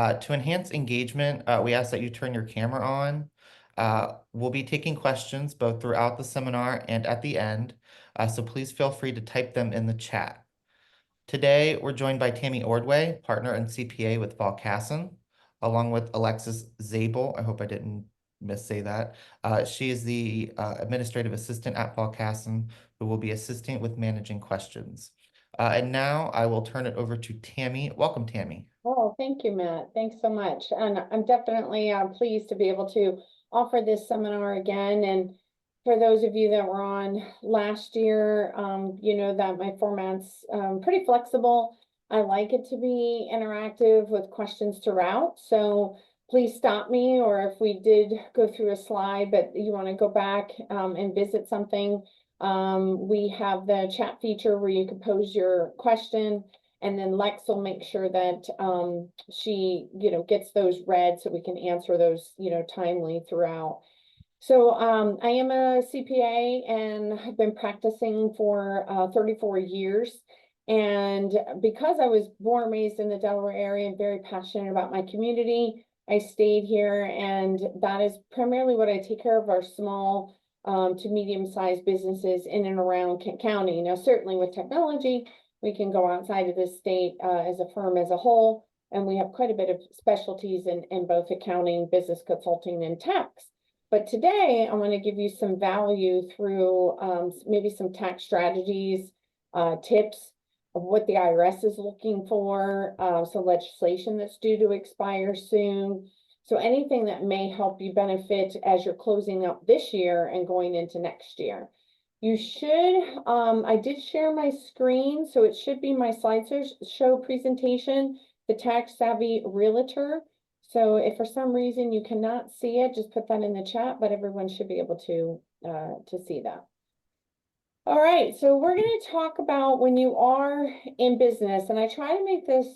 To enhance engagement, we ask that you turn your camera on. We'll be taking questions both throughout the seminar and at the end, so please feel free to type them in the chat. Today, we're joined by Tammy Ordway, partner and CPA with Fall Casson, along with Alexis Zabel. I hope I didn't missay that. She is the administrative assistant at Fall Casson, who will be assisting with managing questions. And now I will turn it over to Tammy. Welcome, Tammy. Oh, thank you, Matt. Thanks so much. And I'm definitely pleased to be able to offer this seminar again. And for those of you that were on last year, you know that my format's pretty flexible. I like it to be interactive with questions throughout. So please stop me, or if we did go through a slide, but you want to go back and visit something, we have the chat feature where you can pose your question. And then Lex will make sure that she, gets those read so we can answer those, timely throughout. So I am a CPA and I've been practicing for 34 years. And because I was born and raised in the Delaware area and very passionate about my community, I stayed here, and that is primarily what I take care of, our small to medium-sized businesses in and around Kent County. Now, certainly with technology, we can go outside of the state as a firm as a whole, and we have quite a bit of specialties in both accounting, business consulting, and tax. But today, I want to give you some value through maybe some tax strategies, tips of what the IRS is looking for, some legislation that's due to expire soon. So anything that may help you benefit as you're closing up this year and going into next year. You should, I did share my screen, so it should be my slideshow presentation, the Tax Savvy Realtor. So if for some reason you cannot see it, just put that in the chat, but everyone should be able to see that. All right, so we're going to talk about when you are in business, and I try to make this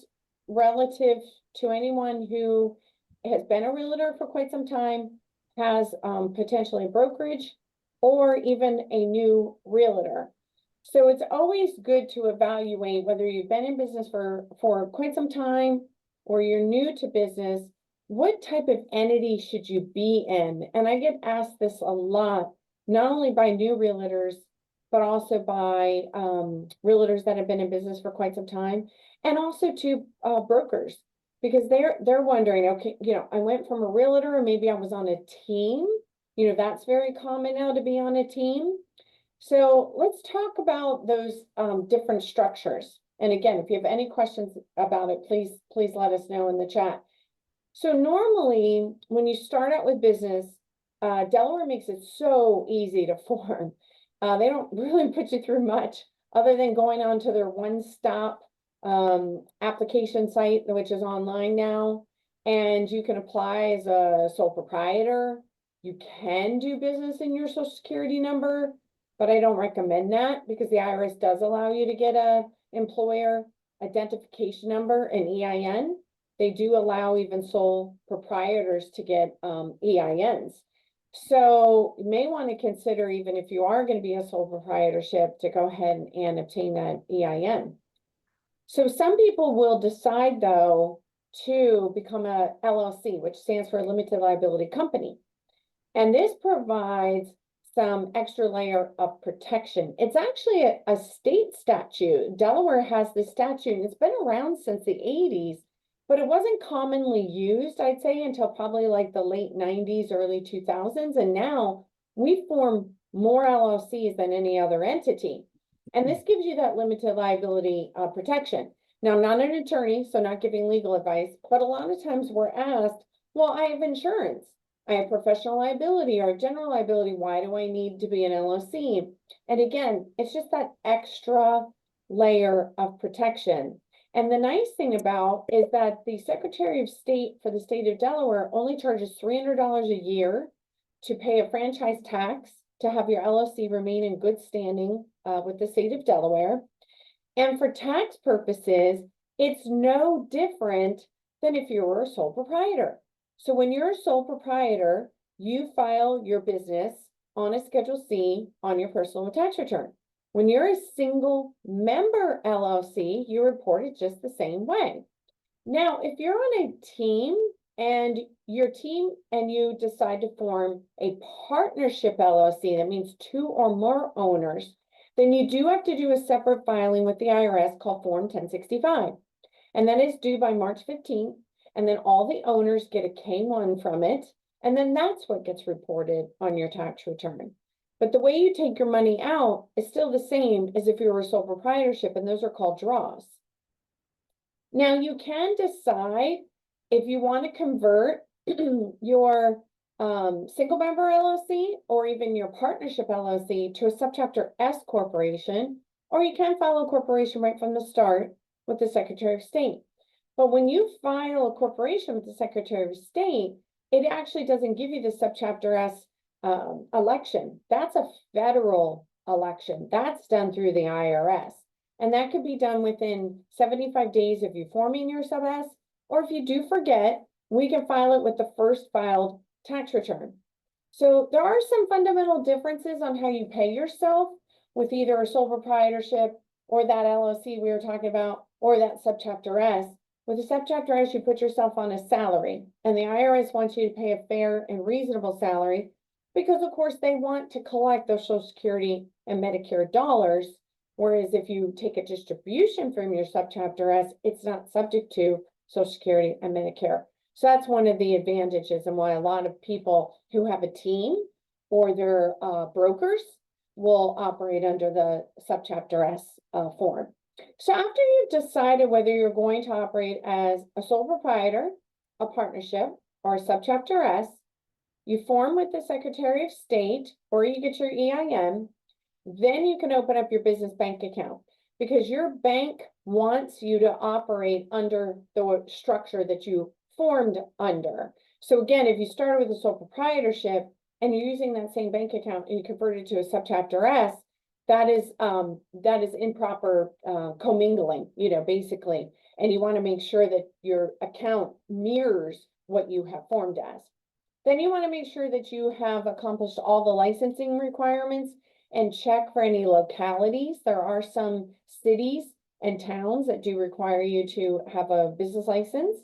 relative to anyone who has been a realtor for quite some time, has potentially a brokerage, or even a new realtor. So it's always good to evaluate whether you've been in business for quite some time or you're new to business, what type of entity should you be in? And I get asked this a lot, not only by new realtors, but also by realtors that have been in business for quite some time, and also to brokers, because they're wondering, okay, I went from a realtor, or maybe I was on a team. That's very common now to be on a team. So let's talk about those different structures. And again, if you have any questions about it, please let us know in the chat. So normally, when you start out with business, Delaware makes it so easy to form. They don't really put you through much other than going on to their one-stop application site, which is online now. And you can apply as a sole proprietor. You can do business in your Social Security number, but I don't recommend that because the IRS does allow you to get a employer identification number, an EIN. They do allow even sole proprietors to get EINs. So you may want to consider, even if you are going to be a sole proprietorship, to go ahead and obtain that EIN. So some people will decide, though, to become a LLC, which stands for a limited liability company. And this provides some extra layer of protection. It's actually a state statute. Delaware has this statute, and it's been around since the 80s, but it wasn't commonly used, I'd say, until probably like the late 90s, early 2000s. And now we form more LLCs than any other entity. And this gives you that limited liability protection. Now, I'm not an attorney, so not giving legal advice, but a lot of times we're asked, well, I have insurance. I have professional liability or general liability. Why do I need to be an LLC? And again, it's just that extra layer of protection. And the nice thing about is that the Secretary of State for the state of Delaware only charges $300 a year to pay a franchise tax to have your LLC remain in good standing with the state of Delaware. And for tax purposes, it's no different than if you were a sole proprietor. So when you're a sole proprietor, you file your business on a Schedule C on your personal tax return. When you're a single member LLC, you report it just the same way. Now, if you're on a team and your team and you decide to form a partnership LLC, that means two or more owners, then you do have to do a separate filing with the IRS called Form 1065. And that is due by March 15th. And then all the owners get a K-1 from it. And then that's what gets reported on your tax return. But the way you take your money out is still the same as if you were a sole proprietorship, and those are called draws. Now you can decide if you want to convert your single member LLC or even your partnership LLC to a subchapter S corporation, or you can file a corporation right from the start with the Secretary of State. But when you file a corporation with the Secretary of State, it actually doesn't give you the subchapter S election. That's a federal election. That's done through the IRS. And that could be done within 75 days of you forming your sub S, or if you do forget, we can file it with the first filed tax return. So there are some fundamental differences on how you pay yourself with either a sole proprietorship or that LLC we were talking about, or that subchapter S. With a subchapter S, you put yourself on a salary, and the IRS wants you to pay a fair and reasonable salary because, of course, they want to collect those Social Security and Medicare dollars. Whereas if you take a distribution from your subchapter S, it's not subject to Social Security and Medicare. So that's one of the advantages and why a lot of people who have a team or their brokers will operate under the subchapter S form. So after you've decided whether you're going to operate as a sole proprietor, a partnership, or a subchapter S, you form with the Secretary of State or you get your EIN. Then you can open up your business bank account because your bank wants you to operate under the structure that you formed under. So again, if you started with a sole proprietorship and you're using that same bank account and you convert it to a subchapter S, that is improper commingling, basically. And you want to make sure that your account mirrors what you have formed as. Then you want to make sure that you have accomplished all the licensing requirements and check for any localities. There are some cities and towns that do require you to have a business license.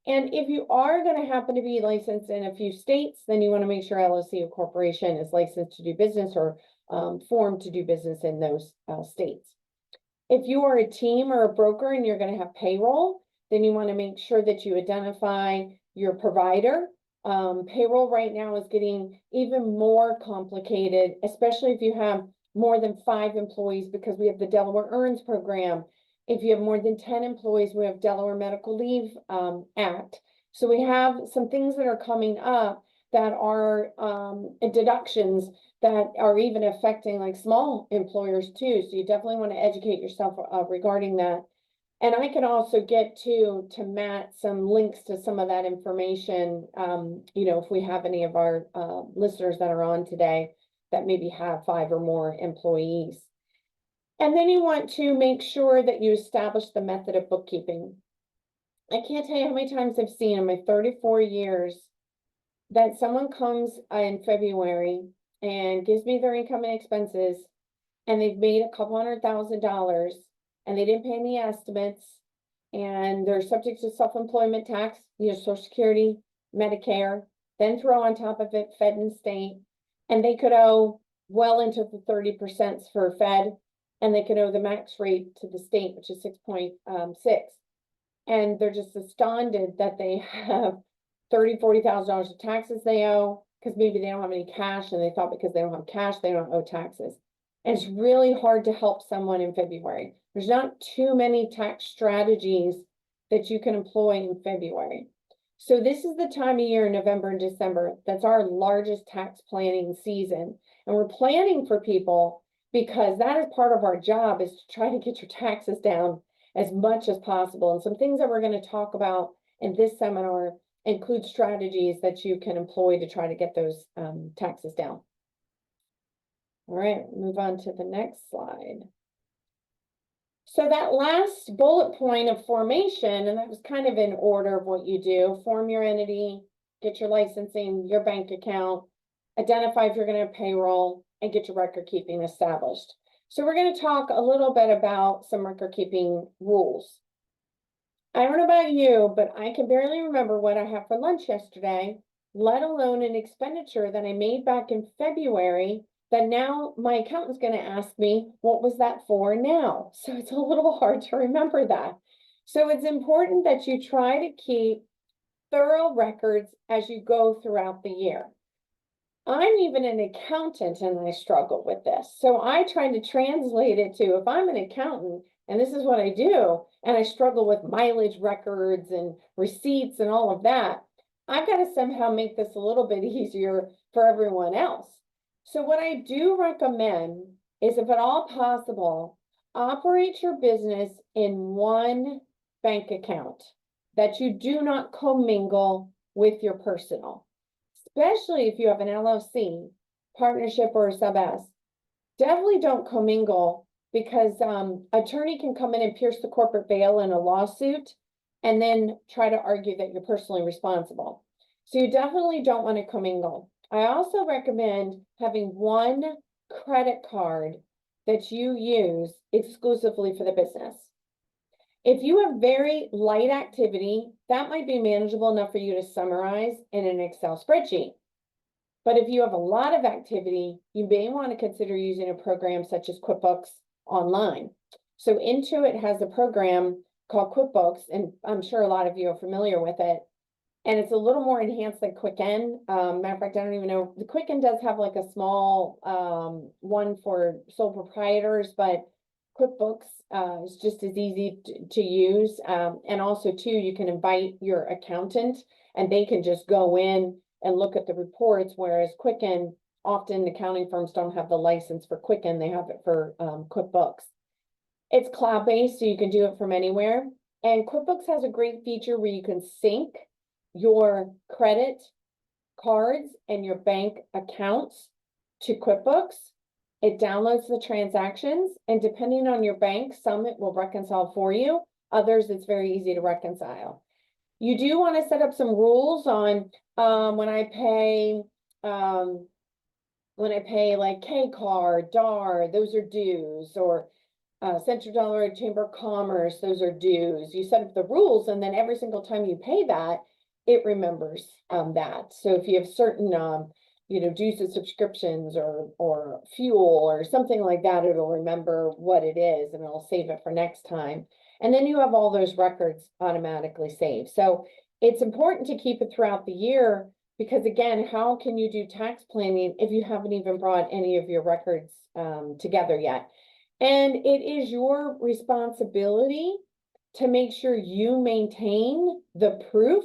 And if you are going to happen to be licensed in a few states, then you want to make sure LLC or corporation is licensed to do business or formed to do business in those states. If you are a team or a broker and you're going to have payroll, then you want to make sure that you identify your provider. Payroll right now is getting even more complicated, especially if you have more than 5 employees, because we have the Delaware Earns program. If you have more than 10 employees, we have Delaware Medical Leave Act. So we have some things that are coming up that are deductions that are even affecting like small employers too. So you definitely want to educate yourself regarding that. And I can also get to Matt some links to some of that information, if we have any of our listeners that are on today that maybe have 5 or more employees. And then you want to make sure that you establish the method of bookkeeping. I can't tell you how many times I've seen in my 34 years that someone comes in February and gives me their income and expenses, and they've made a couple $100,000 and they didn't pay any estimates, and they're subject to self-employment tax, Social Security, Medicare, then throw on top of it Fed and state, and they could owe well into the 30% for Fed, and they could owe the max rate to the state, which is 6.6. And they're just astounded that they have $30,000-$40,000 of taxes they owe because maybe they don't have any cash, and they thought because they don't have cash, they don't owe taxes. And it's really hard to help someone in February. There's not too many tax strategies that you can employ in February. So this is the time of year, November and December, that's our largest tax planning season. And we're planning for people because that is part of our job, is to try to get your taxes down as much as possible. And some things that we're going to talk about in this seminar include strategies that you can employ to try to get those taxes down. All right, move on to the next slide. So that last bullet point of formation, and that was kind of in order of what you do: form your entity, get your licensing, your bank account, identify if you're going to have payroll, and get your record keeping established. So we're going to talk a little bit about some record keeping rules. I don't know about you, but I can barely remember what I had for lunch yesterday, let alone an expenditure that I made back in February that now my accountant's going to ask me, what was that for now? So it's a little hard to remember that. So it's important that you try to keep thorough records as you go throughout the year. I'm even an accountant and I struggle with this. So I try to translate it to if I'm an accountant and this is what I do, and I struggle with mileage records and receipts and all of that, I've got to somehow make this a little bit easier for everyone else. So what I do recommend is, if at all possible, operate your business in one bank account that you do not commingle with your personal, especially if you have an LLC, partnership, or a sub S. Definitely don't commingle, because attorney can come in and pierce the corporate veil in a lawsuit and then try to argue that you're personally responsible. So you definitely don't want to commingle. I also recommend having one credit card that you use exclusively for the business. If you have very light activity, that might be manageable enough for you to summarize in an Excel spreadsheet. But if you have a lot of activity, you may want to consider using a program such as QuickBooks Online. So Intuit has a program called QuickBooks, and I'm sure a lot of you are familiar with it. And it's a little more enhanced than Quicken. Matter of fact, I don't even know. The Quicken does have like a small one for sole proprietors, but QuickBooks is just as easy to use. And also, too, you can invite your accountant and they can just go in and look at the reports, whereas Quicken, often accounting firms don't have the license for Quicken, they have it for QuickBooks. It's cloud-based, so you can do it from anywhere. And QuickBooks has a great feature where you can sync your credit cards and your bank accounts to QuickBooks. It downloads the transactions, and depending on your bank, some it will reconcile for you, others it's very easy to reconcile. You do want to set up some rules on when I pay like K card, DAR, those are dues, or Central Delaware Chamber of Commerce, those are dues. You set up the rules, and then every single time you pay that, it remembers that. So if you have certain dues and subscriptions or fuel or something like that, it'll remember what it is and it'll save it for next time. And then you have all those records automatically saved. So it's important to keep it throughout the year, because again, how can you do tax planning if you haven't even brought any of your records together yet? And it is your responsibility to make sure you maintain the proof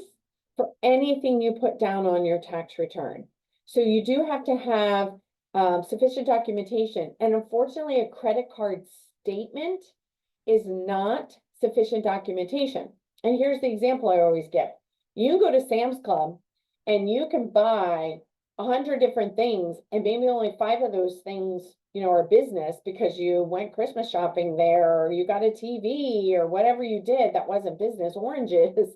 for anything you put down on your tax return. So you do have to have sufficient documentation. And unfortunately, a credit card statement is not sufficient documentation. And here's the example I always give. You go to Sam's Club and you can buy 100 different things, and maybe only 5 of those things, are business because you went Christmas shopping there, or you got a TV, or whatever you did that wasn't business, oranges.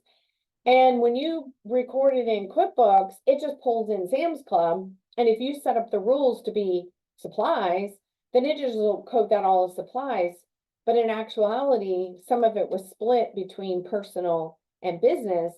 And when you record it in QuickBooks, it just pulls in Sam's Club. And if you set up the rules to be supplies, then it just will code that all as supplies. But in actuality, some of it was split between personal and business.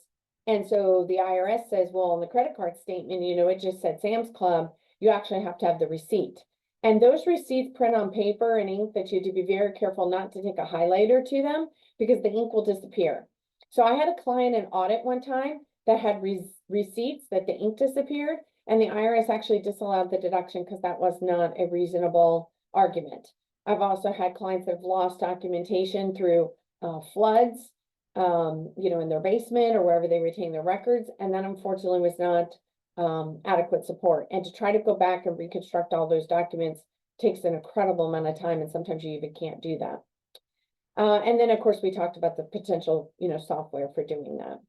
And so the IRS says, well, in the credit card statement, it just said Sam's Club. You actually have to have the receipt. And those receipts print on paper and ink that you have to be very careful not to take a highlighter to them, because the ink will disappear. So I had a client in audit one time that had receipts that the ink disappeared, and the IRS actually disallowed the deduction because that was not a reasonable argument. I've also had clients that have lost documentation through floods, in their basement or wherever they retain their records, and that unfortunately was not adequate support. And to try to go back and reconstruct all those documents takes an incredible amount of time, and sometimes you even can't do that. And then, of course, we talked about the potential, software for doing that.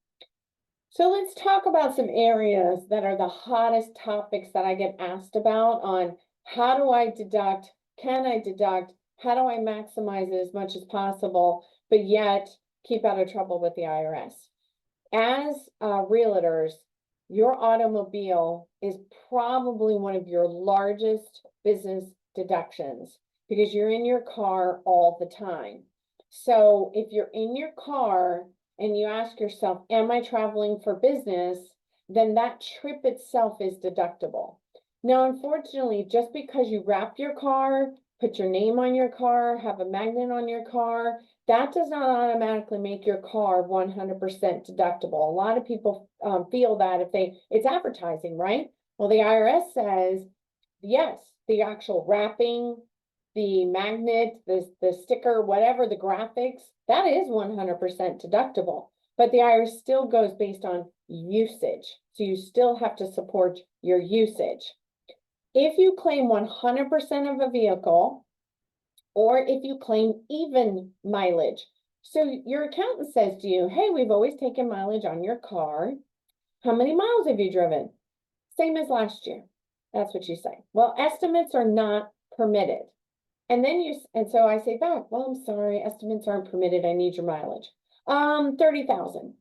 So let's talk about some areas that are the hottest topics that I get asked about on how do I deduct, can I deduct, how do I maximize it as much as possible, but yet keep out of trouble with the IRS. As realtors, your automobile is probably one of your largest business deductions because you're in your car all the time. So if you're in your car and you ask yourself, am I traveling for business? Then that trip itself is deductible. Now, unfortunately, just because you wrap your car, put your name on your car, have a magnet on your car, that does not automatically make your car 100% deductible. A lot of people feel that if it's advertising, right? Well, the IRS says, yes, the actual wrapping, the magnet, the sticker, whatever, the graphics, that is 100% deductible. But the IRS still goes based on usage. So you still have to support your usage. If you claim 100% of a vehicle, or if you claim even mileage. So your accountant says to you, hey, we've always taken mileage on your car. How many miles have you driven? Same as last year. That's what you say. Well, estimates are not permitted. And so I say back, well, I'm sorry, estimates aren't permitted. I need your mileage. 30,000.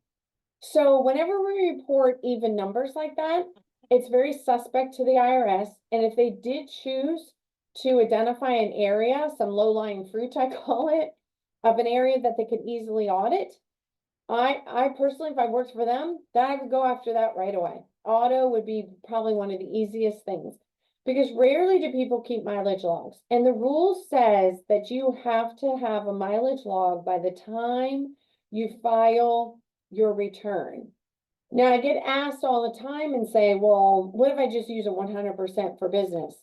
So whenever we report even numbers like that, it's very suspect to the IRS. And if they did choose to identify an area, some low-lying fruit, I call it, of an area that they could easily audit, I personally, if I worked for them, then I would go after that right away. Auto would be probably one of the easiest things because rarely do people keep mileage logs. And the rule says that you have to have a mileage log by the time you file your return. Now, I get asked all the time and say, well, what if I just use it 100% for business?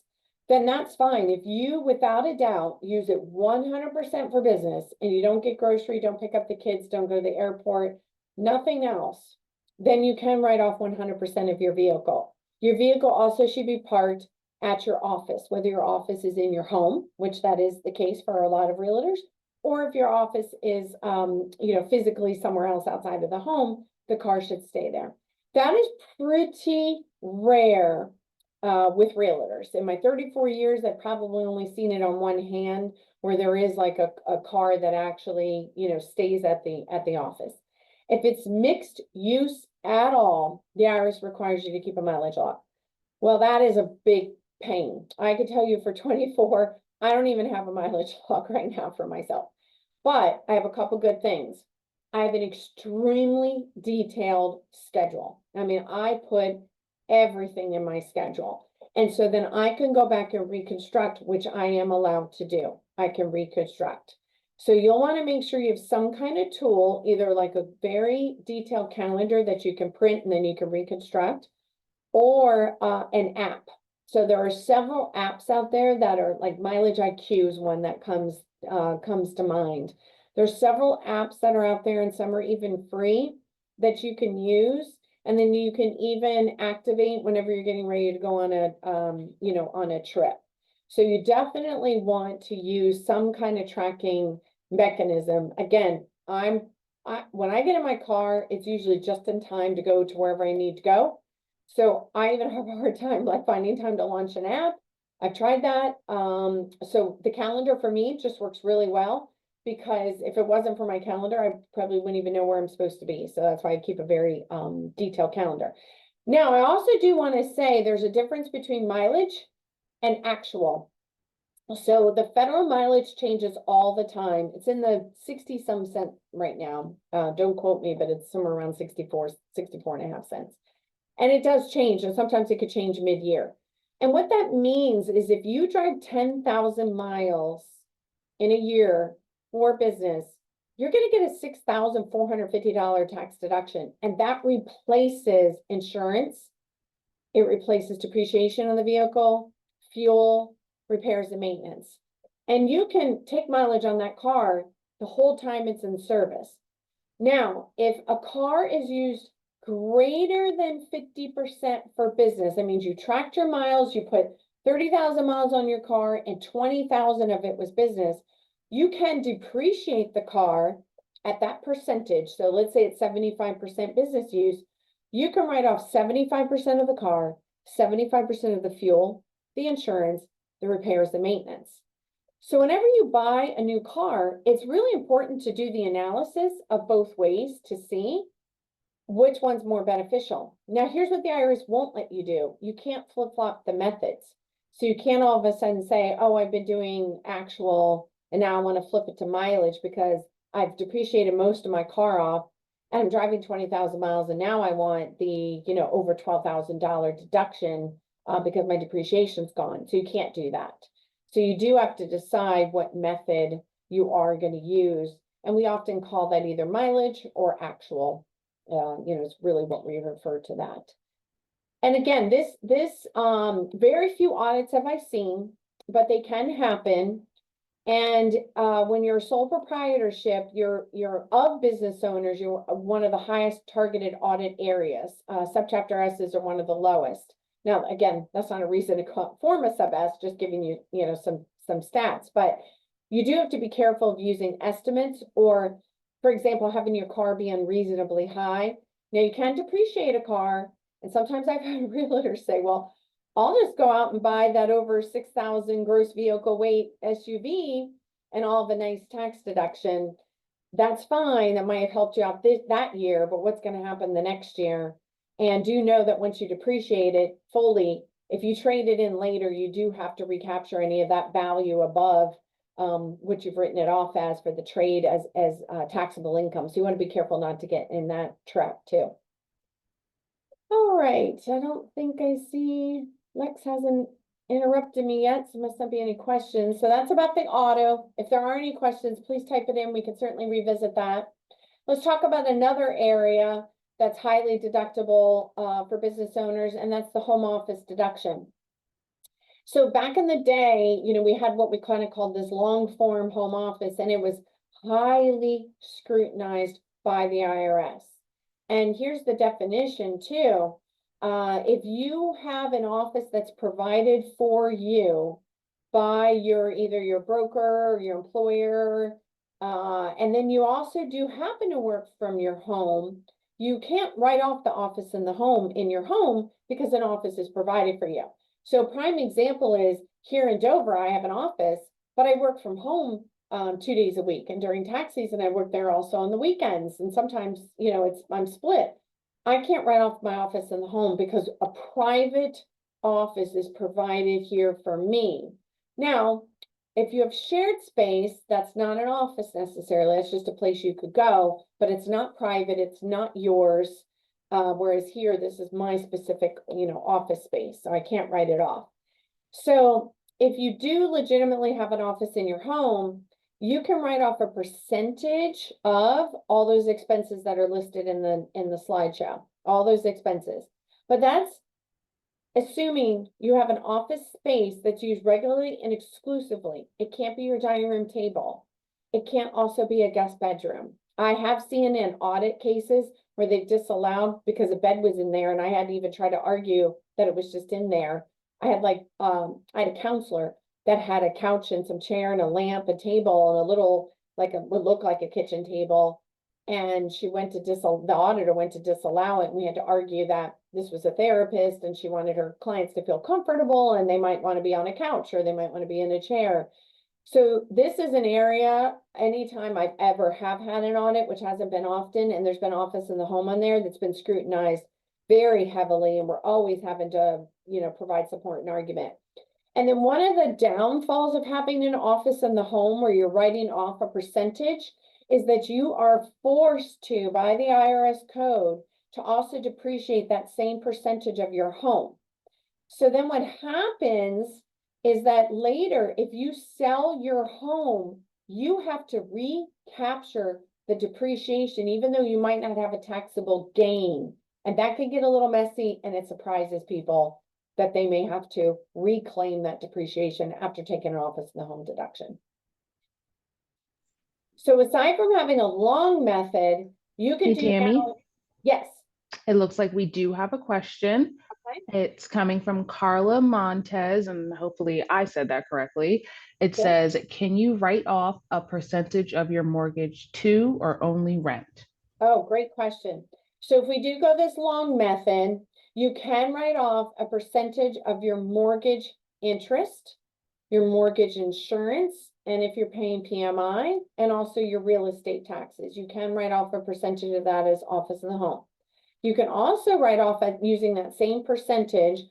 Then that's fine. If you, without a doubt, use it 100% for business and you don't get grocery, don't pick up the kids, don't go to the airport, nothing else, then you can write off 100% of your vehicle. Your vehicle also should be parked at your office, whether your office is in your home, which that is the case for a lot of realtors, or if your office is, physically somewhere else outside of the home, the car should stay there. That is pretty rare with realtors. In my 34 years, I've probably only seen it on one hand where there is like a car that actually, stays at the office. If it's mixed use at all, the IRS requires you to keep a mileage log. Well, that is a big pain. I could tell you for 24, I don't even have a mileage log right now for myself. But I have a couple good things. I have an extremely detailed schedule. I mean, I put everything in my schedule. And so then I can go back and reconstruct, which I am allowed to do. I can reconstruct. So you'll want to make sure you have some kind of tool, either like a very detailed calendar that you can print and then you can reconstruct, or an app. So there are several apps out there that are like Mileage IQ is one that comes to mind. There's several apps that are out there and some are even free that you can use. And then you can even activate whenever you're getting ready to go on a trip. So you definitely want to use some kind of tracking mechanism. Again, when I get in my car, it's usually just in time to go to wherever I need to go. So I even have a hard time like finding time to launch an app. I've tried that. So the calendar for me just works really well because if it wasn't for my calendar, I probably wouldn't even know where I'm supposed to be. So that's why I keep a very detailed calendar. Now, I also do want to say there's a difference between mileage and actual. So the federal mileage changes all the time. It's in the 60 some cent right now. Don't quote me, but it's somewhere around 64 and a half cents. And it does change, and sometimes it could change mid-year. And what that means is if you drive 10,000 miles in a year for business, you're going to get a $6,450 tax deduction. And that replaces insurance. It replaces depreciation on the vehicle, fuel, repairs, and maintenance. And you can take mileage on that car the whole time it's in service. Now, if a car is used greater than 50% for business, that means you tracked your miles, you put 30,000 miles on your car and 20,000 of it was business, you can depreciate the car at that percentage. So let's say it's 75% business use. You can write off 75% of the car, 75% of the fuel, the insurance, the repairs, the maintenance. So whenever you buy a new car, it's really important to do the analysis of both ways to see which one's more beneficial. Now, here's what the IRS won't let you do. You can't flip-flop the methods. So you can't all of a sudden say, oh, I've been doing actual, and now I want to flip it to mileage because I've depreciated most of my car off, and I'm driving 20,000 miles and now I want the, over $12,000 deduction because my depreciation's gone. So you can't do that. So you do have to decide what method you are going to use. And we often call that either mileage or actual. It's really what we refer to that. And again, very few audits have I seen, but they can happen. And when you're a sole proprietorship, you're of business owners, you're one of the highest targeted audit areas. Subchapter S's are one of the lowest. Now, again, that's not a reason to form a sub S, just giving you, some stats. But you do have to be careful of using estimates or, for example, having your car be unreasonably high. Now, you can depreciate a car, and sometimes I've had realtors say, well, I'll just go out and buy that over 6,000 gross vehicle weight SUV and all the nice tax deduction. That's fine. That might have helped you out that year, but what's going to happen the next year? And do know that once you depreciate it fully, if you trade it in later, you do have to recapture any of that value above what you've written it off as for the trade as taxable income. So you want to be careful not to get in that trap too. All right, I don't think I see Lex hasn't interrupted me yet, so must not be any questions. So that's about the auto. If there are any questions, please type it in. We can certainly revisit that. Let's talk about another area that's highly deductible for business owners, and that's the home office deduction. So back in the day, we had what we kind of called this long form home office, and it was highly scrutinized by the IRS. And here's the definition too. If you have an office that's provided for you by either your broker or your employer, and then you also do happen to work from your home, you can't write off the office in your home because an office is provided for you. So prime example is here in Dover, I have an office, but I work from home 2 days a week. And during tax season, I work there also on the weekends. And sometimes, I'm split. I can't write off my office in the home because a private office is provided here for me. Now, if you have shared space, that's not an office necessarily. It's just a place you could go, but it's not private. It's not yours. Whereas here, this is my specific, office space. So I can't write it off. So if you do legitimately have an office in your home, you can write off a percentage of all those expenses that are listed in the slideshow, all those expenses. But that's assuming you have an office space that's used regularly and exclusively. It can't be your dining room table. It can't also be a guest bedroom. I have seen in audit cases where they've disallowed because a bed was in there and I had to even try to argue that it was just in there. I had a counselor that had a couch and some chair and a lamp, a table, and a little, would look like a kitchen table. And she went to the auditor went to disallow it. And we had to argue that this was a therapist and she wanted her clients to feel comfortable and they might want to be on a couch or they might want to be in a chair. So this is an area, anytime I've ever have had an audit, which hasn't been often, and there's been office in the home on there that's been scrutinized very heavily, and we're always having to, provide support and argument. And then one of the downfalls of having an office in the home where you're writing off a percentage is that you are forced to, by the IRS code, to also depreciate that same percentage of your home. So then what happens is that later, if you sell your home, you have to recapture the depreciation, even though you might not have a taxable gain. And that can get a little messy, and it surprises people that they may have to reclaim that depreciation after taking an office in the home deduction. So aside from having a long method, you can Hey, do Tammy, now. Yes. it looks like we do have a question. Okay. It's coming from Carla Montez, and hopefully I said that correctly. It Yeah. says, can you write off a percentage of your mortgage to or only rent? Oh, great question. So if we do go this long method, you can write off a percentage of your mortgage interest, your mortgage insurance, and if you're paying PMI, and also your real estate taxes. You can write off a percentage of that as office in the home. You can also write off using that same percentage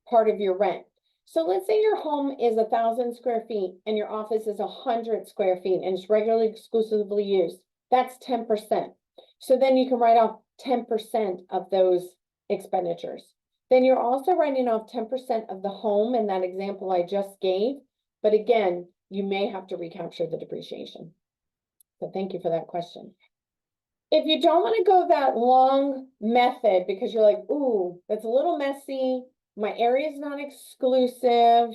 part of your rent. So let's say your home is 1,000 square feet and your office is 100 square feet and it's regularly exclusively used. That's 10%. So then you can write off 10% of those expenditures. Then you're also writing off 10% of the home in that example I just gave. But again, you may have to recapture the depreciation. So thank you for that question. If you don't want to go that long method because you're like, ooh, that's a little messy, my area is not exclusive,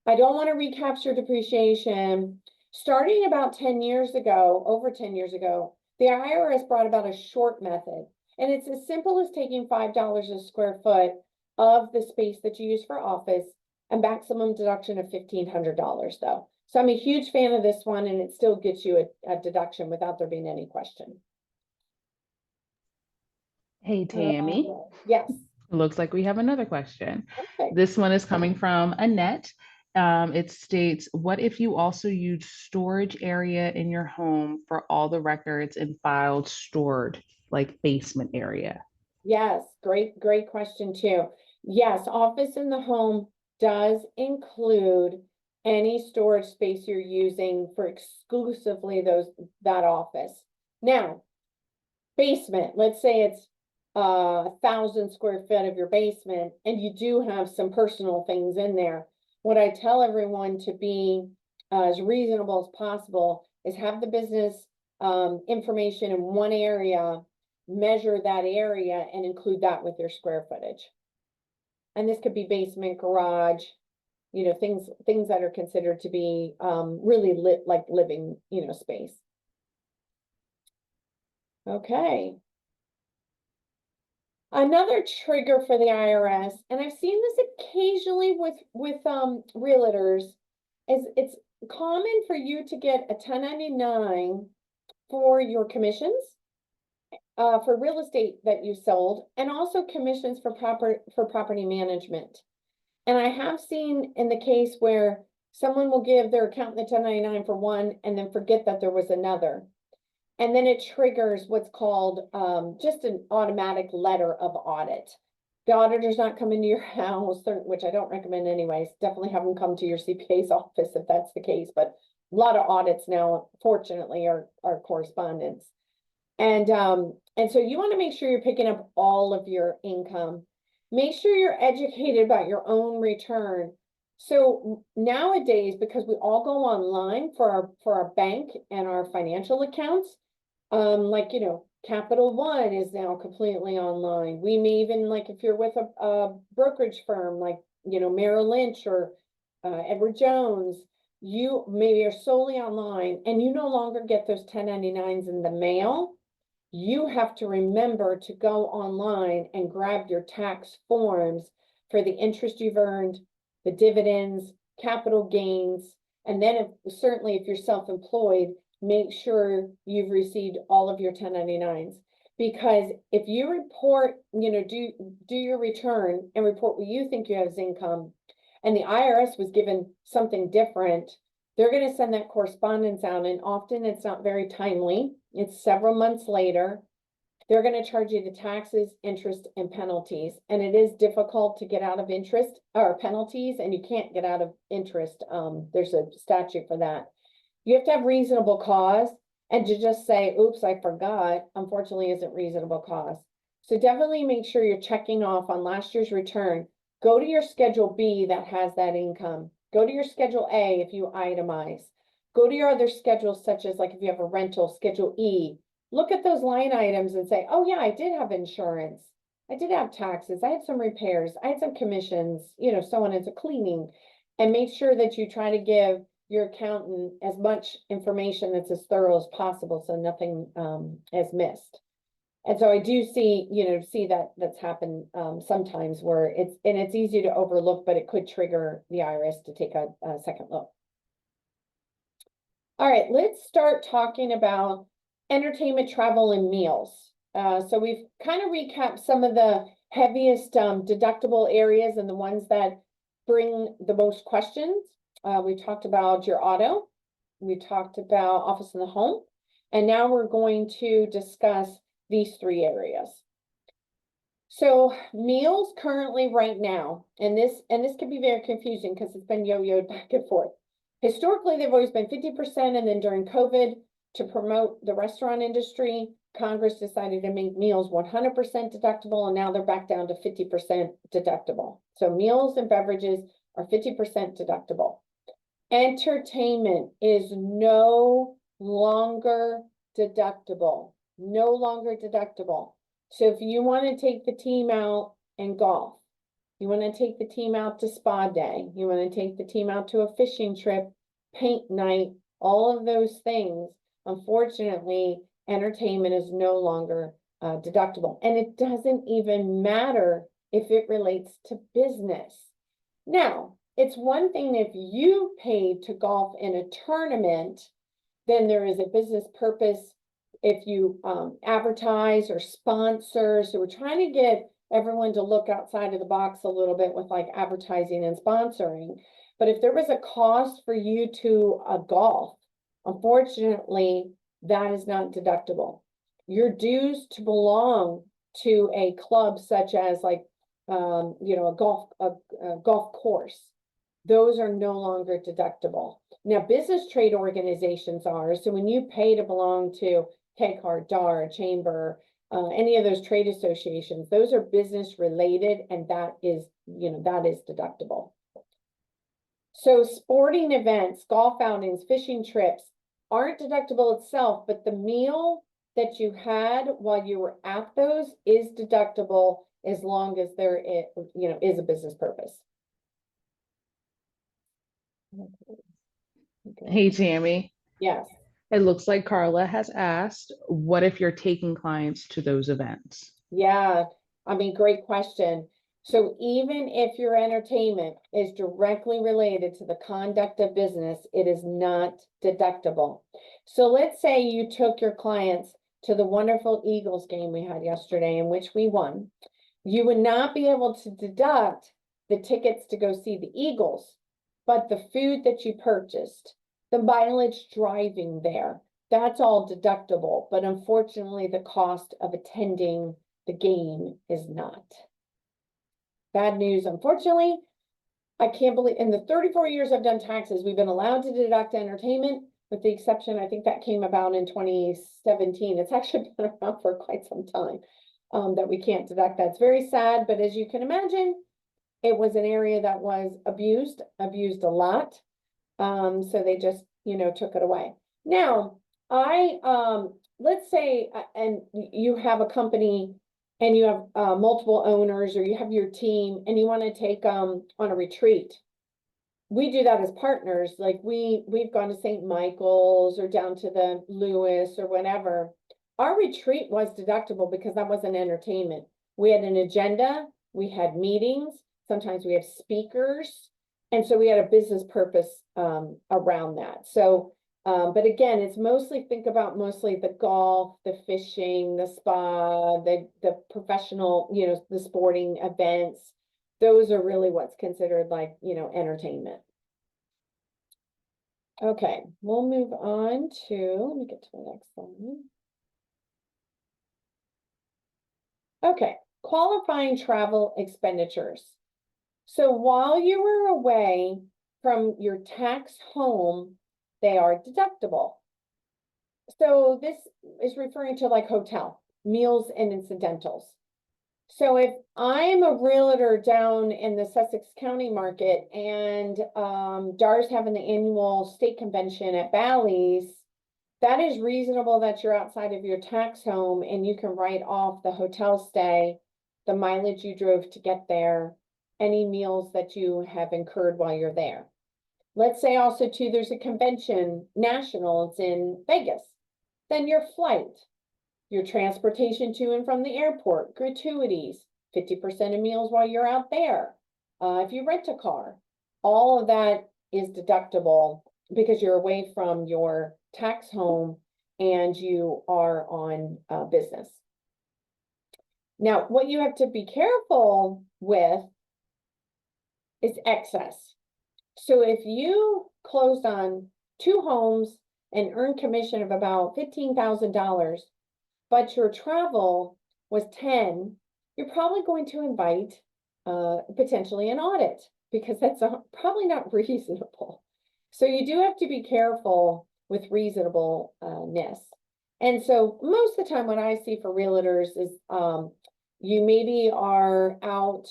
I don't want to recapture depreciation. Starting about 10 years ago, over 10 years ago, the IRS brought about a short method. And it's as simple as taking $5 a square foot of the space that you use for office and maximum deduction of $1,500 though. So I'm a huge fan of this one, and it still gets you a deduction without there being any question. Hey, Tammy. Yes. Looks like we have another question. Perfect. This one is coming from Annette. It states, what if you also use storage area in your home for all the records and files stored, like basement area? Yes, great question too. Yes, office in the home does include any storage space you're using for exclusively that office. Now, basement, let's say it's 1,000 square feet of your basement, and you do have some personal things in there. What I tell everyone to be as reasonable as possible is have the business information in one area, measure that area, and include that with your square footage. And this could be basement, garage, you know, things that are considered to be really like living, you know, space. Okay. Another trigger for the IRS, and I've seen this occasionally with realtors, is it's common for you to get a 1099 for your commissions, for real estate that you sold, and also commissions for property management. And I have seen in the case where someone will give their accountant the 1099 for one and then forget that there was another. And then it triggers what's called just an automatic letter of audit. The auditor's not coming to your house, which I don't recommend anyways. Definitely have them come to your CPA's office if that's the case. But a lot of audits now, fortunately, are correspondence. And so you want to make sure you're picking up all of your income. Make sure you're educated about your own return. So nowadays, because we all go online for our bank and our financial accounts, like, you know, Capital One is now completely online. We may even, like, if you're with a brokerage firm like, you know, Merrill Lynch or Edward Jones, you maybe are solely online and you no longer get those 1099s in the mail. You have to remember to go online and grab your tax forms for the interest you've earned, the dividends, capital gains, and then certainly if you're self-employed, make sure you've received all of your 1099s. Because if you report, you know, do your return and report what you think you have as income, and the IRS was given something different, they're going to send that correspondence out, and often it's not very timely. It's several months later. They're going to charge you the taxes, interest, and penalties. And it is difficult to get out of interest or penalties, and you can't get out of interest. There's a statute for that. You have to have reasonable cause, and to just say, oops, I forgot, unfortunately isn't reasonable cause. So definitely make sure you're checking off on last year's return. Go to your Schedule B that has that income. Go to your Schedule A if you itemize. Go to your other schedules, such as like if you have a rental, Schedule E. Look at those line items and say, oh yeah, I did have insurance. I did have taxes. I had some repairs. I had some commissions, you know, so on. It's a cleaning. And make sure that you try to give your accountant as much information that's as thorough as possible so nothing is missed. And so I do see, you know, that's happened sometimes where it's easy to overlook, but it could trigger the IRS to take a second look. All right, let's start talking about entertainment, travel, and meals. So we've kind of recapped some of the heaviest deductible areas and the ones that bring the most questions. We talked about your auto. We talked about office in the home. And now we're going to discuss these three areas. So meals currently right now, and this can be very confusing because it's been yo-yoed back and forth. Historically, they've always been 50%, and then during COVID, to promote the restaurant industry, Congress decided to make meals 100% deductible, and now they're back down to 50% deductible. So meals and beverages are 50% deductible. Entertainment is no longer deductible, no longer deductible. So if you want to take the team out and golf, you want to take the team out to spa day, you want to take the team out to a fishing trip, paint night, all of those things, unfortunately, entertainment is no longer deductible. And it doesn't even matter if it relates to business. Now, it's one thing if you paid to golf in a tournament, then there is a business purpose if you advertise or sponsor. So we're trying to get everyone to look outside of the box a little bit with like advertising and sponsoring. But if there was a cost for you to golf, unfortunately, that is not deductible. Your dues to belong to a club such as like, you know, a golf course, those are no longer deductible. Now, business trade organizations are, so when you pay to belong to KCAR, DAR, Chamber, any of those trade associations, those are business related, and that is, you know, that is deductible. So sporting events, golf outings, fishing trips aren't deductible itself, but the meal that you had while you were at those is deductible as long as there is, you know, is a business purpose. Okay. Hey, Tammy. Yes. It looks like Carla has asked, what if you're taking clients to those events? Yeah, I mean, great question. So even if your entertainment is directly related to the conduct of business, it is not deductible. So let's say you took your clients to the wonderful Eagles game we had yesterday, in which we won. You would not be able to deduct the tickets to go see the Eagles, but the food that you purchased, the mileage driving there, that's all deductible. But unfortunately, the cost of attending the game is not. Bad news, unfortunately. I can't believe in the 34 years I've done taxes, we've been allowed to deduct entertainment, with the exception, I think that came about in 2017. It's actually been around for quite some time that we can't deduct. That's very sad, but as you can imagine, it was an area that was abused a lot. So they just, you know, took it away. Now, let's say, and you have a company and you have multiple owners, or you have your team and you want to take on a retreat. We do that as partners. Like we've gone to St. Michael's or down to the Lewis or whatever. Our retreat was deductible because that wasn't entertainment. We had an agenda, we had meetings, sometimes we have speakers, and so we had a business purpose around that. So, but again, it's mostly, think about mostly the golf, the fishing, the spa, the professional, you know, the sporting events. Those are really what's considered like, you know, entertainment. Okay, we'll move on to, let me get to the next one. Okay, qualifying travel expenditures. So while you were away from your tax home, they are deductible. So this is referring to like hotel, meals and incidentals. So if I'm a realtor down in the Sussex County market and DAR's having the annual state convention at Bally's, that is reasonable that you're outside of your tax home and you can write off the hotel stay, the mileage you drove to get there, any meals that you have incurred while you're there. Let's say also too, there's a convention national, it's in Vegas. Then your flight, your transportation to and from the airport, gratuities, 50% of meals while you're out there. If you rent a car, all of that is deductible because you're away from your tax home and you are on business. Now, what you have to be careful with is excess. So if you closed on 2 homes and earned commission of about $15,000, but your travel was 10, you're probably going to invite potentially an audit because that's probably not reasonable. So you do have to be careful with reasonableness. And so most of the time what I see for realtors is you maybe are out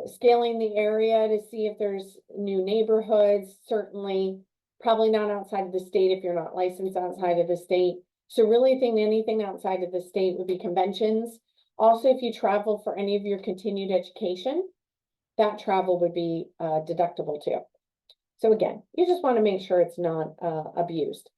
scaling the area to see if there's new neighborhoods, certainly probably not outside of the state if you're not licensed outside of the state. So really think anything outside of the state would be conventions. Also, if you travel for any of your continued education, that travel would be deductible too. So again, you just want to make sure it's not abused.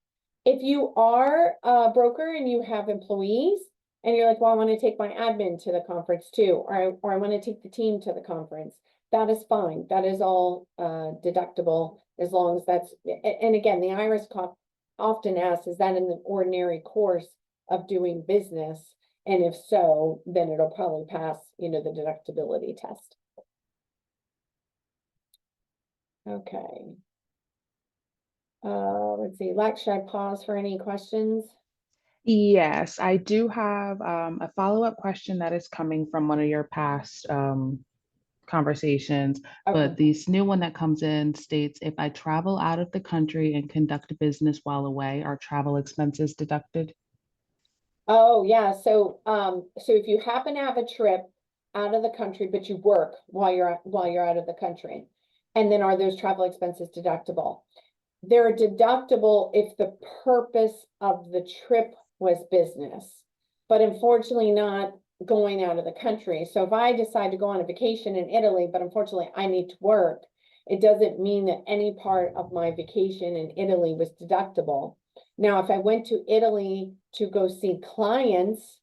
If you are a broker and you have employees and you're like, well, I want to take my admin to the conference too, or I want to take the team to the conference, that is fine. That is all deductible as long as that's, and again, the IRS often asks, is that in the ordinary course of doing business? And if so, then it'll probably pass, the deductibility test. Okay. Let's see, Lex, should I pause for any questions? Yes, I do have a follow-up question that is coming from one of your past conversations, Okay. but this new one that comes in states, if I travel out of the country and conduct business while away, are travel expenses deducted? Oh, yeah. So if you happen to have a trip out of the country, but you work while you're out of the country, and then are those travel expenses deductible? They're deductible if the purpose of the trip was business, but unfortunately not going out of the country. So if I decide to go on a vacation in Italy, but unfortunately I need to work, it doesn't mean that any part of my vacation in Italy was deductible. Now, if I went to Italy to go see clients,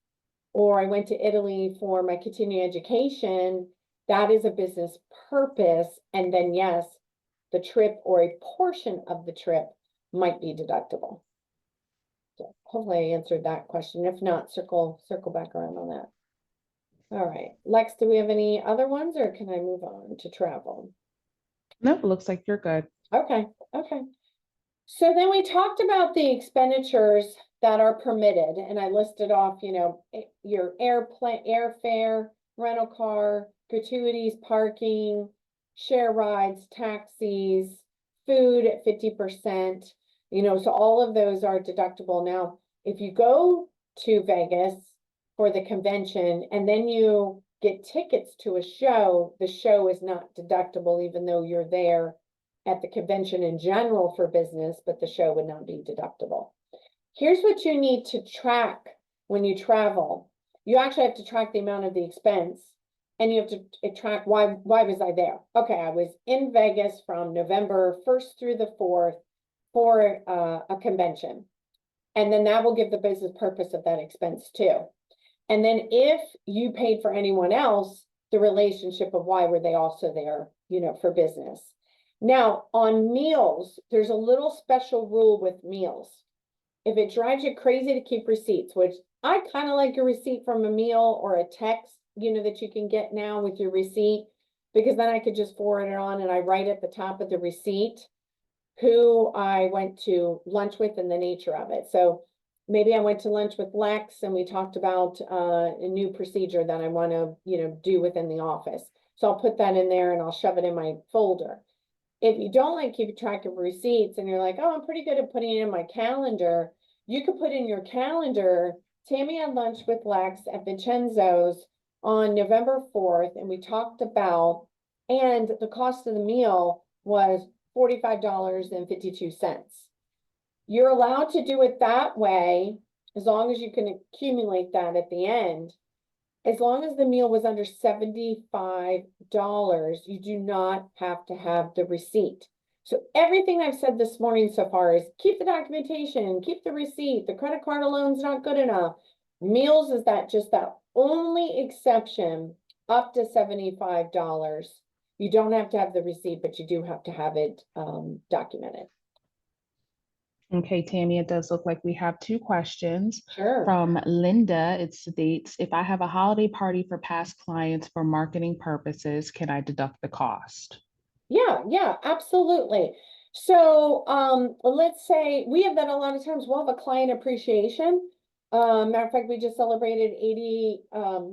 or I went to Italy for my continuing education, that is a business purpose. And then yes, the trip or a portion of the trip might be deductible. So hopefully I answered that question. If not, circle back around on that. All right, Lex, do we have any other ones or can I move on to travel? Nope, looks like you're good. Okay. So then we talked about the expenditures that are permitted, and I listed off, your airfare, rental car, gratuities, parking, share rides, taxis, food at 50%, so all of those are deductible. Now, if you go to Vegas for the convention and then you get tickets to a show, the show is not deductible, even though you're there at the convention in general for business, but the show would not be deductible. Here's what you need to track when you travel. You actually have to track the amount of the expense, and you have to track why was I there? Okay, I was in Vegas from November 1st through the 4th for a convention. And then that will give the business purpose of that expense too. And then if you paid for anyone else, the relationship of why were they also there, for business. Now, on meals, there's a little special rule with meals. If it drives you crazy to keep receipts, which I kind of like a receipt from a meal or a text, that you can get now with your receipt, because then I could just forward it on and I write at the top of the receipt who I went to lunch with and the nature of it. So maybe I went to lunch with Lex and we talked about a new procedure that I want to, do within the office. So I'll put that in there and I'll shove it in my folder. If you don't like keeping track of receipts and you're like, oh, I'm pretty good at putting it in my calendar, you could put in your calendar, Tammy had lunch with Lex at Vincenzo's on November 4th, and we talked about, and the cost of the meal was $45.52. You're allowed to do it that way as long as you can accumulate that at the end. As long as the meal was under $75, you do not have to have the receipt. So everything I've said this morning so far is keep the documentation, keep the receipt, the credit card alone's not good enough. Meals is just that only exception up to $75. You don't have to have the receipt, but you do have to have it documented. Okay, Tammy, it does look like we have two questions. Sure. From Linda, it states, if I have a holiday party for past clients for marketing purposes, can I deduct the cost? Yeah, absolutely. So let's say we have that a lot of times. We'll have a client appreciation. Matter of fact, we just celebrated 80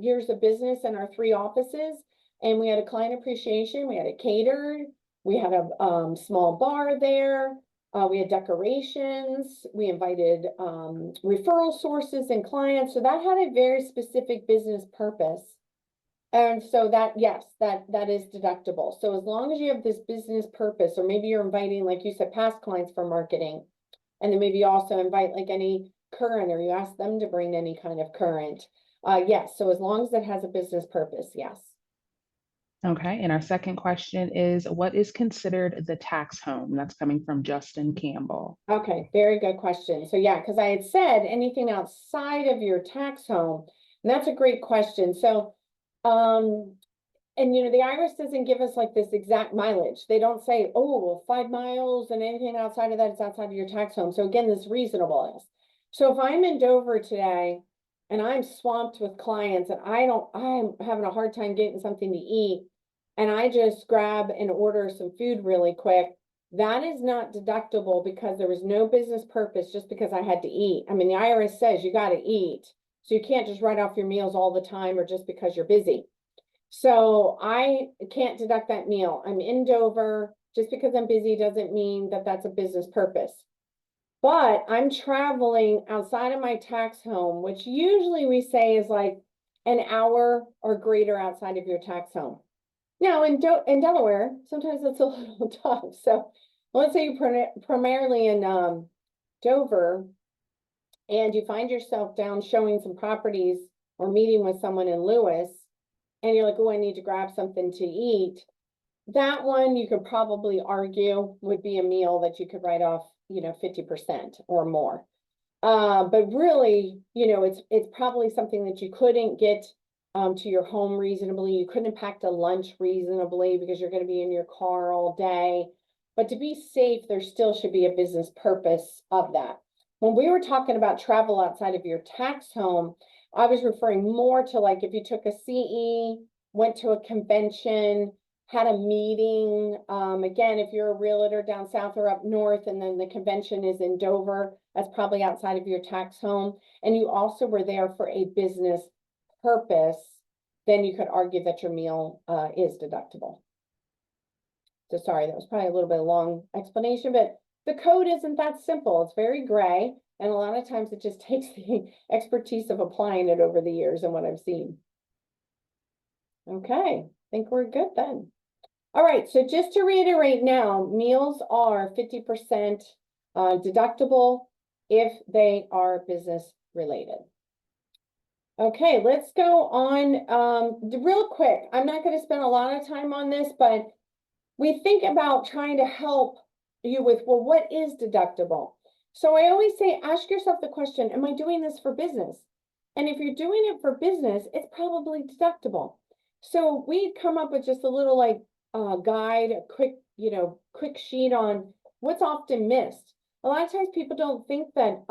years of business in our 3 offices, and we had a client appreciation. We had a caterer, we had a small bar there. We had decorations, we invited referral sources and clients. So that had a very specific business purpose. And so that, yes, that is deductible. So as long as you have this business purpose, or maybe you're inviting, like you said, past clients for marketing, and then maybe you also invite like any current, or you ask them to bring any kind of current. Yes, so as long as it has a business purpose, yes. Okay, and our second question is, what is considered the tax home? That's coming from Justin Campbell. Okay, very good question. So yeah, because I had said anything outside of your tax home, and that's a great question. So, and the IRS doesn't give us like this exact mileage. They don't say, oh, well, 5 miles and anything outside of that is outside of your tax home. So again, this reasonableness. So if I'm in Dover today and I'm swamped with clients and I'm having a hard time getting something to eat, and I just grab and order some food really quick, that is not deductible because there was no business purpose just because I had to eat. I mean, the IRS says you got to eat. So you can't just write off your meals all the time or just because you're busy. So I can't deduct that meal. I'm in Dover. Just because I'm busy doesn't mean that that's a business purpose. But I'm traveling outside of my tax home, which usually we say is like an hour or greater outside of your tax home. Now, in Delaware, sometimes that's a little tough. So let's say you're primarily in Dover, and you find yourself down showing some properties or meeting with someone in Lewis, and you're like, oh, I need to grab something to eat. That one you could probably argue would be a meal that you could write off, 50% or more. But really, it's probably something that you couldn't get to your home reasonably. You couldn't pack a lunch reasonably because you're going to be in your car all day. But to be safe, there still should be a business purpose of that. When we were talking about travel outside of your tax home, I was referring more to like if you took a CE, went to a convention, had a meeting. Again, if you're a realtor down south or up north, and then the convention is in Dover, that's probably outside of your tax home, and you also were there for a business purpose, then you could argue that your meal is deductible. So sorry, that was probably a little bit of a long explanation, but the code isn't that simple. It's very gray, and a lot of times it just takes the expertise of applying it over the years and what I've seen. Okay, I think we're good then. All right, so just to reiterate now, meals are 50% deductible if they are business related. Okay, let's go on real quick. I'm not going to spend a lot of time on this, but we think about trying to help you with, well, what is deductible? So I always say, ask yourself the question, am I doing this for business? And if you're doing it for business, it's probably deductible. So we come up with just a little like guide, a quick sheet on what's often missed. A lot of times people don't think that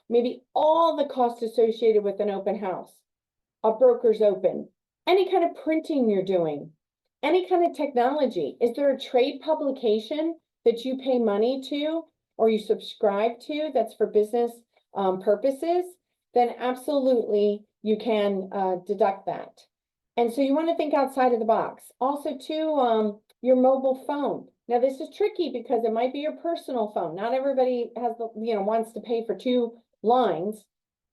maybe all the costs associated with an open house, a broker's open, any kind of printing you're doing, any kind of technology. Is there a trade publication that you pay money to or you subscribe to that's for business purposes? Then absolutely you can deduct that. And so you want to think outside of the box. Also too, your mobile phone. Now this is tricky because it might be your personal phone. Not everybody has wants to pay for 2 lines.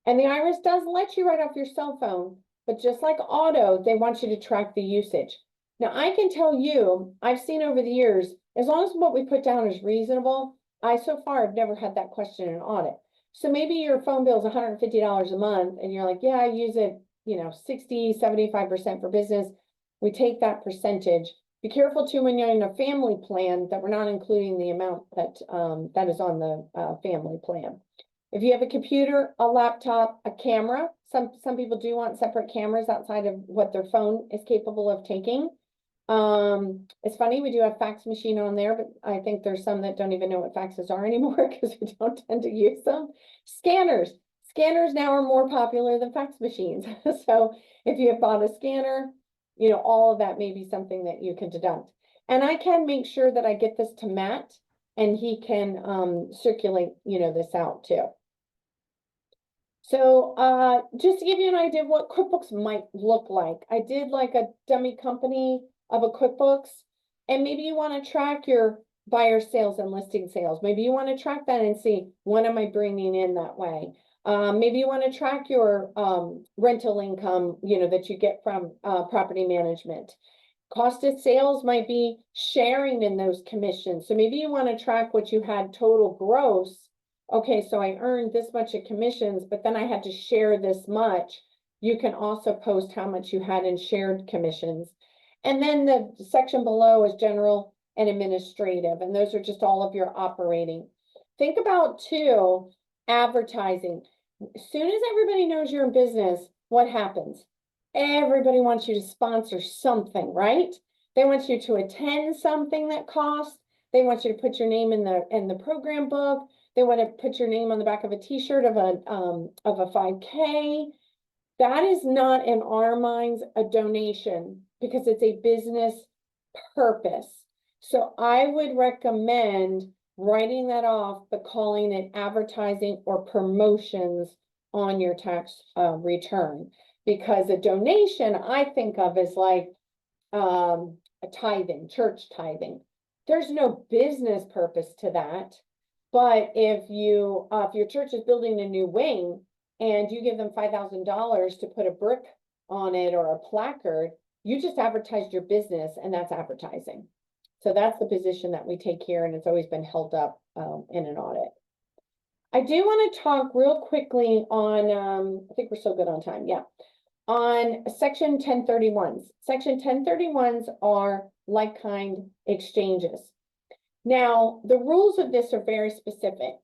And the IRS does let you write off your cell phone, but just like auto, they want you to track the usage. Now I can tell you, I've seen over the years, as long as what we put down is reasonable, I so far have never had that question in audit. So maybe your phone bill is $150 a month and you're like, yeah, I use it 60, 75% for business. We take that percentage. Be careful too when you're in a family plan that we're not including the amount that that is on the family plan. If you have a computer, a laptop, a camera, some people do want separate cameras outside of what their phone is capable of taking. It's funny, we do have fax machine on there, but I think there's some that don't even know what faxes are anymore because we don't tend to use them. Scanners. Scanners now are more popular than fax machines. So if you have bought a scanner, all of that may be something that you can deduct. And I can make sure that I get this to Matt and he can circulate, this out too. So just to give you an idea of what QuickBooks might look like, I did like a dummy company of a QuickBooks, and maybe you want to track your buyer sales and listing sales. Maybe you want to track that and see, what am I bringing in that way? Maybe you want to track your rental income, that you get from property management. Cost of sales might be sharing in those commissions. So maybe you want to track what you had total gross. Okay, so I earned this much in commissions, but then I had to share this much. You can also post how much you had in shared commissions. And then the section below is general and administrative, and those are just all of your operating. Think about too, advertising. As soon as everybody knows you're in business, what happens? Everybody wants you to sponsor something, right? They want you to attend something that costs. They want you to put your name in the program book. They want to put your name on the back of a t-shirt of a 5K. That is not, in our minds, a donation because it's a business purpose. So I would recommend writing that off, but calling it advertising or promotions on your tax return. Because a donation I think of as like a tithing, church tithing. There's no business purpose to that. But if your church is building a new wing and you give them $5,000 to put a brick on it or a placard, you just advertised your business, and that's advertising. So that's the position that we take here, and it's always been held up in an audit. I do want to talk real quickly on, I think we're so good on time, yeah, on section 1031s. Section 1031s are like-kind exchanges. Now, the rules of this are very specific.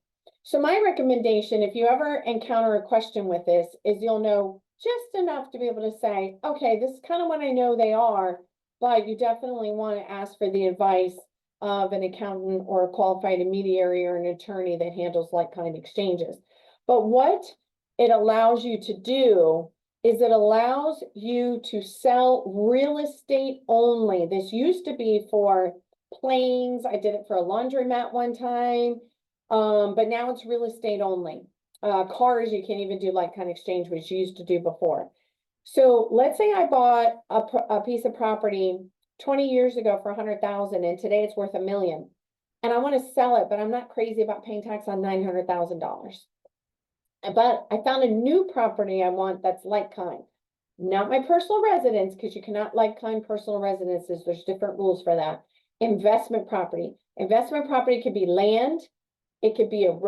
So my recommendation, if you ever encounter a question with this, is you'll know just enough to be able to say, okay, this is kind of what I know they are, but you definitely want to ask for the advice of an accountant or a qualified intermediary or an attorney that handles like-kind exchanges. But what it allows you to do is it allows you to sell real estate only. This used to be for planes. I did it for a laundromat one time, but now it's real estate only. Cars, you can't even do like-kind exchange, which you used to do before. So let's say I bought a piece of property 20 years ago for 100,000, and today it's worth $1 million. And I want to sell it, but I'm not crazy about paying tax on $900,000. But I found a new property I want that's like-kind. Not my personal residence, because you cannot like-kind personal residences. There's different rules for that. Investment property. Investment property could be land. It could be a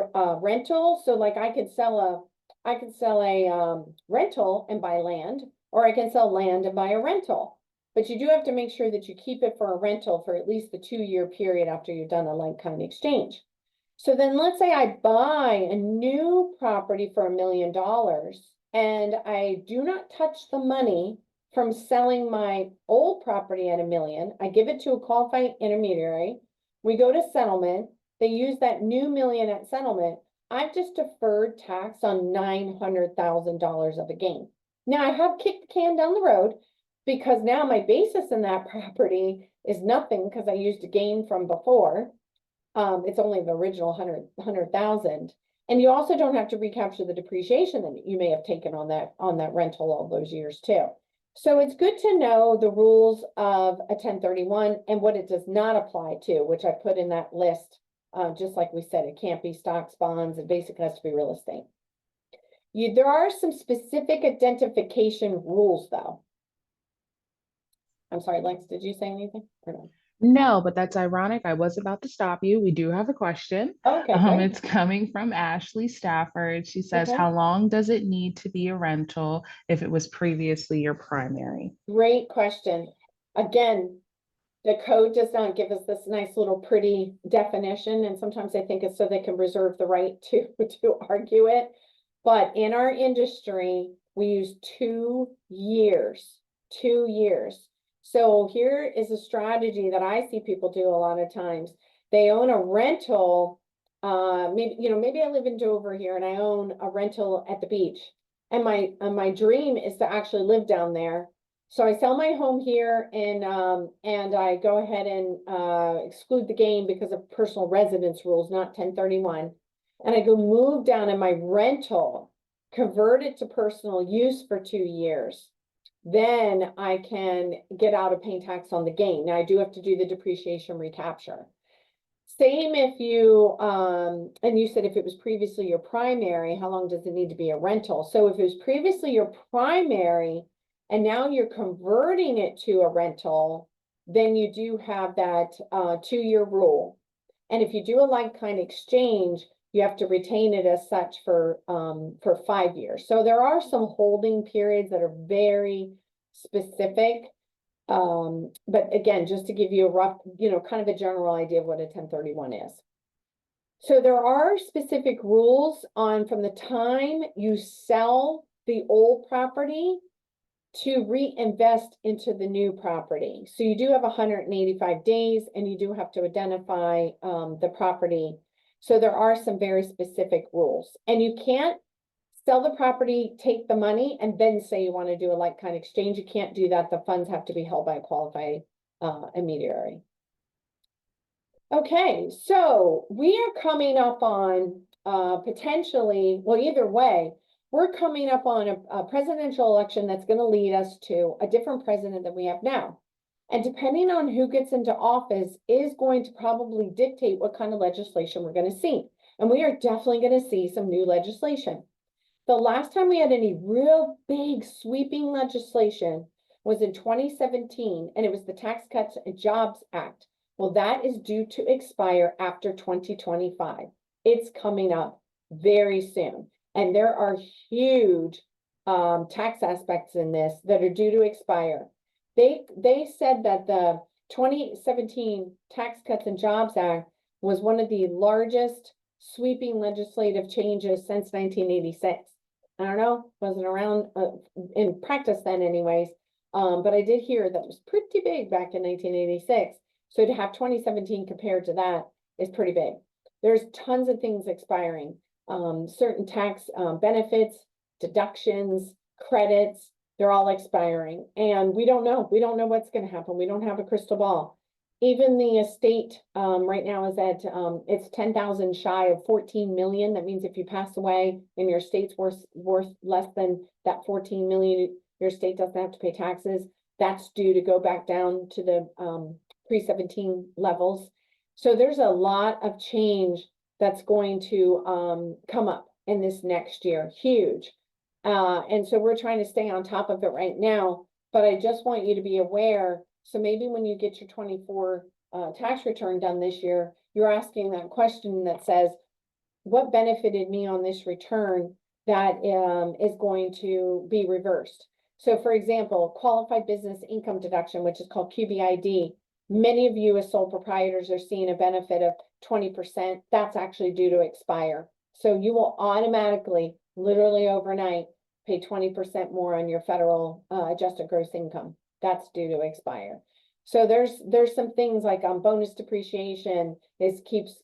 rental. So like I could sell a rental and buy land, or I can sell land and buy a rental. But you do have to make sure that you keep it for a rental for at least the 2-year period after you've done a like-kind exchange. So then let's say I buy a new property for $1 million and I do not touch the money from selling my old property at $1 million. I give it to a qualified intermediary. We go to settlement. They use that new $1 million at settlement. I've just deferred tax on $900,000 of a gain. Now I have kicked the can down the road because now my basis in that property is nothing because I used a gain from before. It's only the original 100,000. And you also don't have to recapture the depreciation that you may have taken on that rental all those years too. So it's good to know the rules of a 1031 and what it does not apply to, which I put in that list. Just like we said, it can't be stocks, bonds, it basically has to be real estate. There are some specific identification rules though. I'm sorry, Lex, did you say anything or no? No, but that's ironic. I was about to stop you. We do have a question. Okay, great. It's coming from Ashley Stafford. She says, Okay. how long does it need to be a rental if it was previously your primary? Great question. Again, the code does not give us this nice little pretty definition, and sometimes I think it's so they can reserve the right to argue it. But in our industry, we use 2 years, 2 years. So here is a strategy that I see people do a lot of times. They own a rental, maybe I live in Dover here and I own a rental at the beach. And my dream is to actually live down there. So I sell my home here and I go ahead and exclude the gain because of personal residence rules, not 1031. And I go move down in my rental, convert it to personal use for 2 years. Then I can get out of paying tax on the gain. Now I do have to do the depreciation recapture. Same if you, and you said if it was previously your primary, how long does it need to be a rental? So if it was previously your primary and now you're converting it to a rental, then you do have that 2-year rule. And if you do a like-kind exchange, you have to retain it as such for 5 years. So there are some holding periods that are very specific. But again, just to give you a rough, kind of a general idea of what a 1031 is. So there are specific rules on from the time you sell the old property to reinvest into the new property. So you do have 185 days and you do have to identify the property. So there are some very specific rules, and you can't sell the property, take the money, and then say you want to do a like-kind exchange. You can't do that. The funds have to be held by a qualified intermediary. Okay, so we are coming up on potentially, well, either way, we're coming up on a presidential election that's going to lead us to a different president than we have now. And depending on who gets into office is going to probably dictate what kind of legislation we're going to see. And we are definitely going to see some new legislation. The last time we had any real big sweeping legislation was in 2017, and it was the Tax Cuts and Jobs Act. Well, that is due to expire after 2025. It's coming up very soon. And there are huge tax aspects in this that are due to expire. They said that the 2017 Tax Cuts and Jobs Act was one of the largest sweeping legislative changes since 1986. I don't know, wasn't around in practice then anyways. But I did hear that it was pretty big back in 1986. So to have 2017 compared to that is pretty big. There's tons of things expiring. Certain tax benefits, deductions, credits, they're all expiring. And we don't know. We don't know what's going to happen. We don't have a crystal ball. Even the estate right now is at it's 10,000 shy of 14 million. That means if you pass away and your estate's worth less than that 14 million, your estate doesn't have to pay taxes. That's due to go back down to the pre-17 levels. So there's a lot of change that's going to come up in this next year. Huge. And so we're trying to stay on top of it right now. But I just want you to be aware. So maybe when you get your 24 tax return done this year, you're asking that question that says, what benefited me on this return that is going to be reversed? So for example, qualified business income deduction, which is called QBID, many of you as sole proprietors are seeing a benefit of 20%. That's actually due to expire. So you will automatically, literally overnight, pay 20% more on your federal adjusted gross income. That's due to expire. So there's some things like bonus depreciation is keeps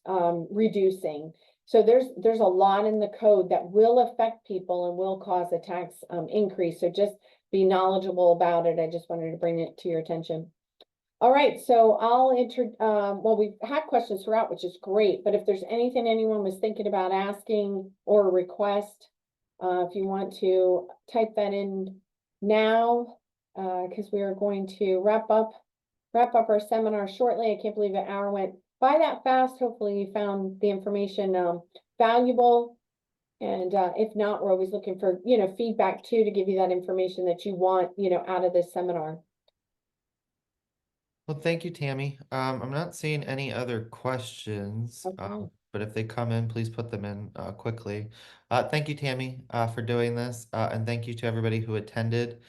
reducing. So there's a lot in the code that will affect people and will cause a tax increase. So just be knowledgeable about it. I just wanted to bring it to your attention. All right, so well, we've had questions throughout, which is great, but if there's anything anyone was thinking about asking or a request, if you want to type that in now, because we are going to wrap up our seminar shortly. I can't believe an hour went by that fast. Hopefully you found the information valuable. And if not, we're always looking for, feedback too, to give you that information that you want, out of this seminar. Well, thank you, Tammy. I'm not seeing any other questions, Okay. but if they come in, please put them in quickly. Thank you, Tammy, for doing this, and thank you to everybody who attended.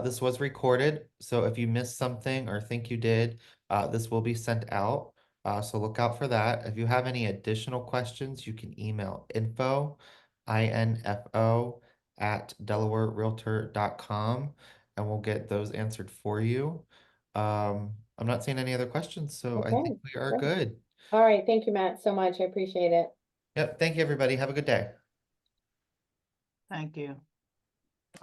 This was recorded, so if you missed something or think you did, this will be sent out, so look out for that. If you have any additional questions, you can email info@delawarerealtor.com, and we'll get those answered for you. I'm not seeing any other questions, so I Okay, think we are great. good. All right. Thank you, Matt, so much. I appreciate it. Yep, thank you, everybody. Have a good day. Thank you.